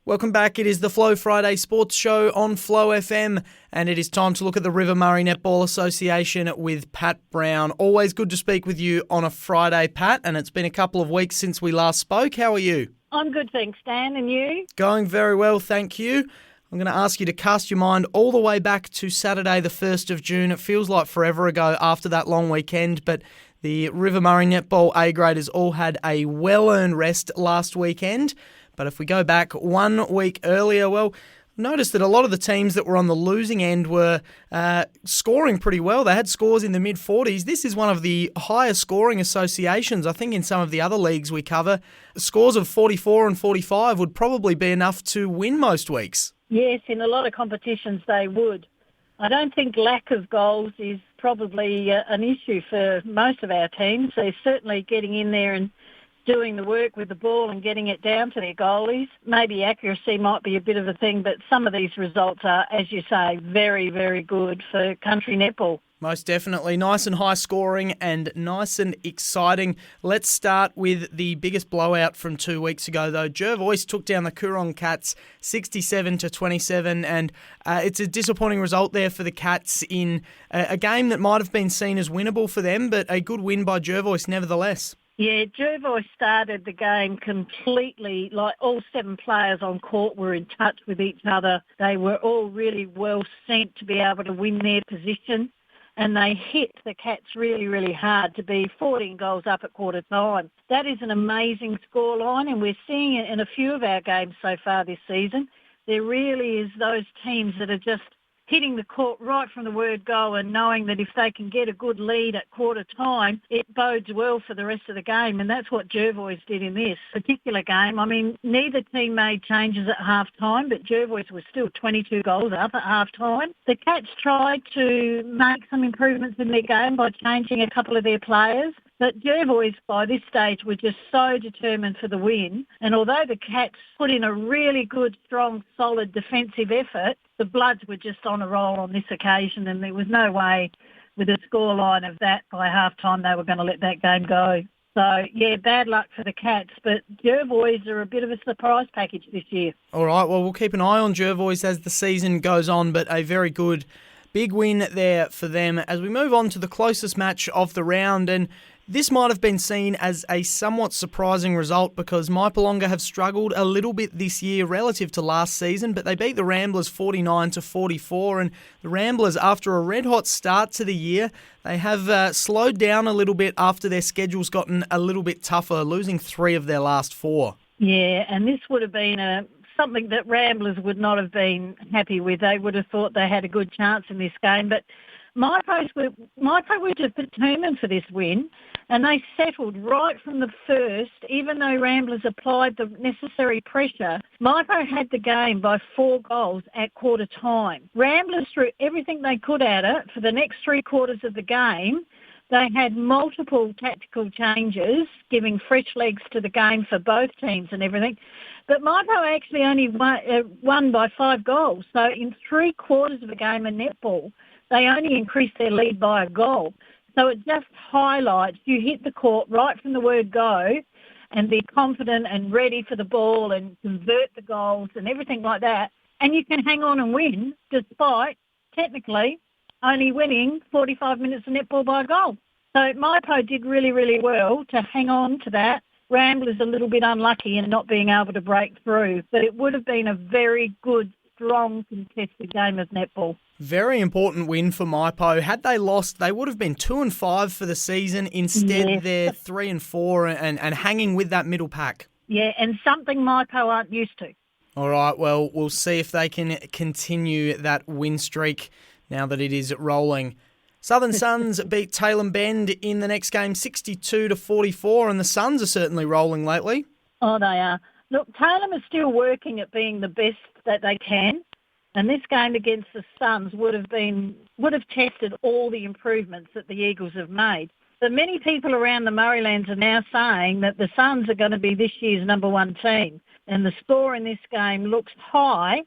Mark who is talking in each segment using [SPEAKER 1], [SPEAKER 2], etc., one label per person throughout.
[SPEAKER 1] Welcome back. It is the Flow Friday Sports Show on Flow FM, and it is time to look at the River Murray Netball Association with Pat Brown. Always good to speak with you on a Friday, Pat, and it's been a couple of weeks since we last spoke. How are you?
[SPEAKER 2] I'm good, thanks, Dan. And you?
[SPEAKER 1] Going very well, thank you. I'm going to ask you to cast your mind all the way back to Saturday, the 1st of June. It feels like forever ago after that long weekend, but the River Murray Netball A-graders all had a well-earned rest last weekend. But if we go back 1 week earlier, well, notice that a lot of the teams that were on the losing end were scoring pretty well. They had scores in the mid-40s. This is one of the highest scoring associations. I think in some of the other leagues we cover, scores of 44 and 45 would probably be enough to win most weeks.
[SPEAKER 2] Yes, in a lot of competitions they would. I don't think lack of goals is probably an issue for most of our teams. They're certainly getting in there and doing the work with the ball and getting it down to their goalies. Maybe accuracy might be a bit of a thing, but some of these results are, as you say, very, very good for country netball.
[SPEAKER 1] Most definitely. Nice and high scoring and nice and exciting. Let's start with the biggest blowout from 2 weeks ago, though. Jervois took down the Coorong Cats 67-27, and it's a disappointing result there for the Cats in a game that might have been seen as winnable for them, but a good win by Jervois nevertheless.
[SPEAKER 2] Yeah, Jervois started the game completely, like all 7 players on court were in touch with each other. They were all really well sent to be able to win their position, and they hit the Cats really, really hard to be 14 goals up at quarter time. That is an amazing scoreline, and we're seeing it in a few of our games so far this season. There really is those teams that are just hitting the court right from the word go and knowing that if they can get a good lead at quarter time, it bodes well for the rest of the game. And that's what Jervois did in this particular game. I mean, neither team made changes at half-time, but Jervois was still 22 goals up at half-time. The Cats tried to make some improvements in their game by changing a couple of their players. But Jervois, by this stage, were just so determined for the win. And although the Cats put in a really good, strong, solid defensive effort, the Bloods were just on a roll on this occasion, and there was no way with a scoreline of that by half-time they were going to let that game go. So, yeah, bad luck for the Cats, but Jervois are a bit of a surprise package this year.
[SPEAKER 1] All right, well, we'll keep an eye on Jervois as the season goes on, but a very good big win there for them. As we move on to the closest match of the round, and this might have been seen as a somewhat surprising result because Maipolonga have struggled a little bit this year relative to last season, but they beat the Ramblers 49-44, and the Ramblers, after a red-hot start to the year, they have slowed down a little bit after their schedule's gotten a little bit tougher, losing 3 of their last 4.
[SPEAKER 2] Yeah, and this would have been something that Ramblers would not have been happy with. They would have thought they had a good chance in this game, but Maipo were just determined for this win, and they settled right from the first. Even though Ramblers applied the necessary pressure, Maipo had the game by 4 goals at quarter time. Ramblers threw everything they could at it for the next 3 quarters of the game. They had multiple tactical changes, giving fresh legs to the game for both teams and everything. But Maipo actually only won by 5 goals. So in 3 quarters of a game of netball, they only increased their lead by a goal. So it just highlights you hit the court right from the word go and be confident and ready for the ball and convert the goals and everything like that. And you can hang on and win despite, technically, only winning 45 minutes of netball by a goal. So Maipo did really, really well to hang on to that. Ramblers a little bit unlucky in not being able to break through, but it would have been a very good, strong, contested game of netball.
[SPEAKER 1] Very important win for Maipo. Had they lost, they would have been 2-5 for the season. Instead, they're 3-4 and hanging with that middle pack.
[SPEAKER 2] Yeah, and something Maipo aren't used to.
[SPEAKER 1] All right, well, we'll see if they can continue that win streak now that it is rolling. Southern Suns beat Tailem Bend in the next game 62-44, and the Suns are certainly rolling lately.
[SPEAKER 2] Oh, they are. Look, Tailem is still working at being the best that they can. And this game against the Suns would have tested all the improvements that the Eagles have made. But many people around the Murraylands are now saying that the Suns are going to be this year's number 1 team. And the score in this game looks high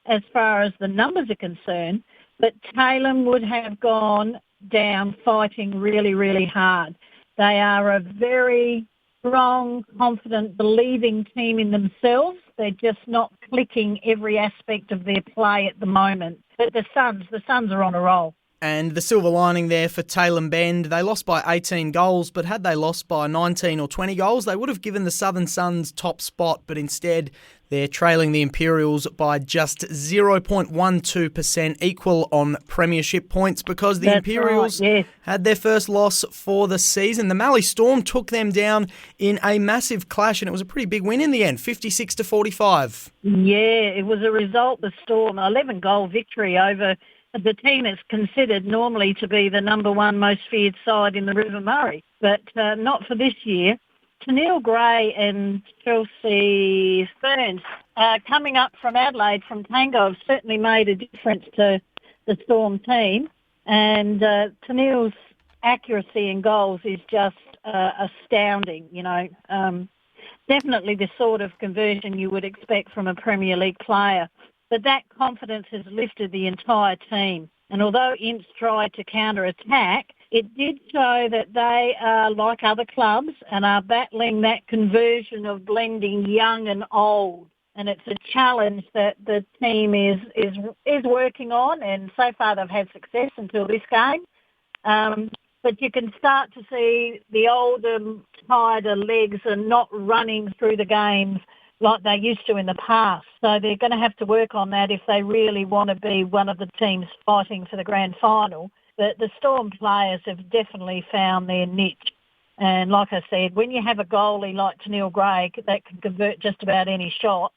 [SPEAKER 2] as far as the numbers are concerned, but Tailem would have gone down fighting really, really hard. They are a very strong, confident, believing team in themselves. They're just not clicking every aspect of their play at the moment. But the Suns are on a roll.
[SPEAKER 1] And the silver lining there for Tailem Bend, they lost by 18 goals, but had they lost by 19 or 20 goals, they would have given the Southern Suns top spot, but instead they're trailing the Imperials by just 0.12%, equal on premiership points, because the Imperials had their first loss for the season. The Mallee Storm took them down in a massive clash, and it was a pretty big win in the end, 56-45.
[SPEAKER 2] Yeah, it was a result, the Storm, 11-goal victory over the team is considered normally to be the number one most feared side in the River Murray, but not for this year. Tennille Gray and Chelsea Ferns coming up from Adelaide from Tango have certainly made a difference to the Storm team, and Tennille's accuracy in goals is just astounding, definitely the sort of conversion you would expect from a Premier League player. But that confidence has lifted the entire team. And although Imps tried to counter-attack, it did show that they are like other clubs and are battling that conversion of blending young and old. And it's a challenge that the team is working on, and so far they've had success until this game. But you can start to see the older, tireder legs are not running through the games like they used to in the past. So they're going to have to work on that if they really want to be one of the teams fighting for the grand final. But the Storm players have definitely found their niche. And like I said, when you have a goalie like Tennille Gray that can convert just about any shot,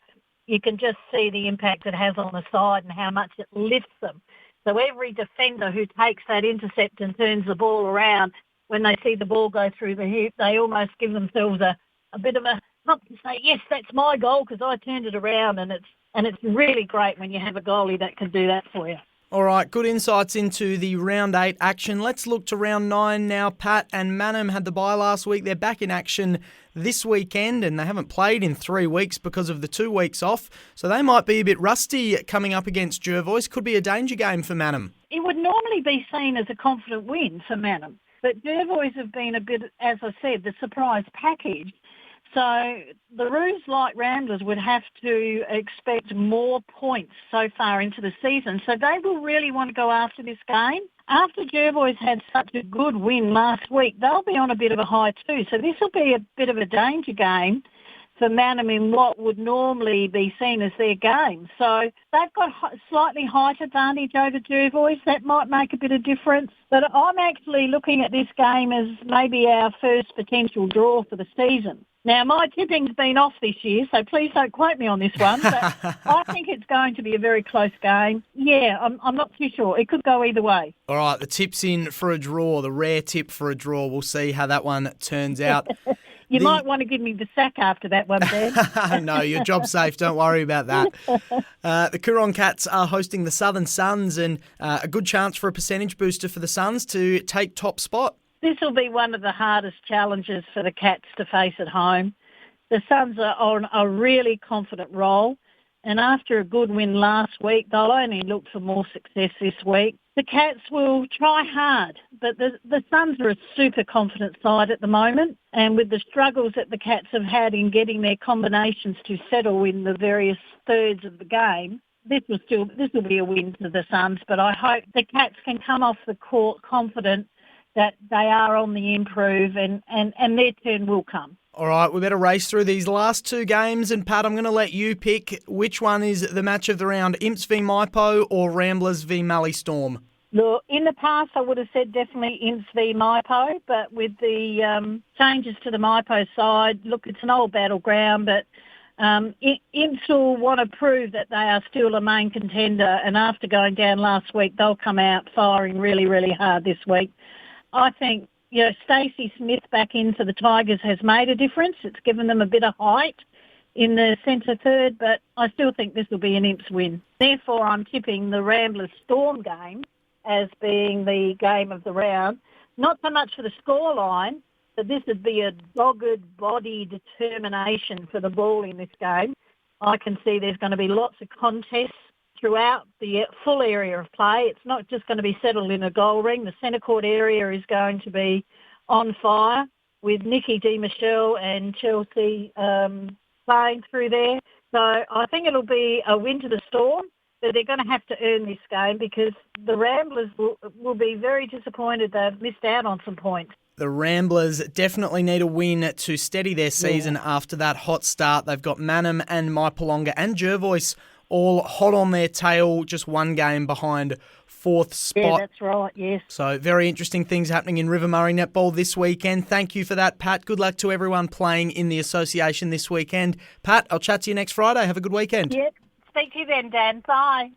[SPEAKER 2] you can just see the impact it has on the side and how much it lifts them. So every defender who takes that intercept and turns the ball around, when they see the ball go through the hoop, they almost give themselves a bit of a pump to say, yes, that's my goal because I turned it around. And it's really great when you have a goalie that can do that for you.
[SPEAKER 1] All right, good insights into the round 8 action. Let's look to round 9 now. Pat and Mannum had the bye last week. They're back in action this weekend, and they haven't played in 3 weeks because of the 2 weeks off. So they might be a bit rusty coming up against Jervois. Could be a danger game for Mannum.
[SPEAKER 2] It would normally be seen as a confident win for Mannum, but Jervois have been a bit, as I said, the surprise package. So the Roos, like Ramblers, would have to expect more points so far into the season. So they will really want to go after this game. After Jervois had such a good win last week, they'll be on a bit of a high too. So this will be a bit of a danger game for Mannum in what would normally be seen as their game. So they've got slightly height advantage over Jervois. That might make a bit of difference. But I'm actually looking at this game as maybe our first potential draw for the season. Now, my tipping's been off this year, so please don't quote me on this one, but I think it's going to be a very close game. Yeah, I'm not too sure. It could go either way.
[SPEAKER 1] All right, the tip's in for a draw, the rare tip for a draw. We'll see how that one turns out.
[SPEAKER 2] You might want to give me the sack after that one, Ben.
[SPEAKER 1] No, your job's safe. Don't worry about that. The Coorong Cats are hosting the Southern Suns, and a good chance for a percentage booster for the Suns to take top spot.
[SPEAKER 2] This will be one of the hardest challenges for the Cats to face at home. The Suns are on a really confident roll, and after a good win last week, they'll only look for more success this week. The Cats will try hard, but the Suns are a super confident side at the moment, and with the struggles that the Cats have had in getting their combinations to settle in the various thirds of the game, this will be a win for the Suns, but I hope the Cats can come off the court confident that they are on the improve and their turn will come.
[SPEAKER 1] All right, we better race through these last 2 games. And Pat, I'm going to let you pick which one is the match of the round, Imps v Maipo or Ramblers v Mallee Storm.
[SPEAKER 2] Look, in the past I would have said definitely Imps v Maipo, but with the changes to the Maipo side, look, it's an old battleground, but Imps will want to prove that they are still a main contender, and after going down last week, they'll come out firing really, really hard this week. I think, Stacey Smith back in for the Tigers has made a difference. It's given them a bit of height in the centre third, but I still think this will be an Imps win. Therefore, I'm tipping the Ramblers Storm game as being the game of the round. Not so much for the scoreline, but this would be a dogged body determination for the ball in this game. I can see there's going to be lots of contests throughout the full area of play. It's not just going to be settled in a goal ring. The centre court area is going to be on fire with Nikki Di Michelle and Chelsea playing through there. So I think it'll be a win to the Storm, but they're going to have to earn this game because the Ramblers will be very disappointed they've missed out on some points.
[SPEAKER 1] The Ramblers definitely need a win to steady their season after that hot start. They've got Manham and Maipolonga and Jervois all hot on their tail, just one game behind fourth spot.
[SPEAKER 2] Yeah, that's right, yes.
[SPEAKER 1] So very interesting things happening in River Murray Netball this weekend. Thank you for that, Pat. Good luck to everyone playing in the association this weekend. Pat, I'll chat to you next Friday. Have a good weekend.
[SPEAKER 2] Yep. Speak to you then, Dan. Bye.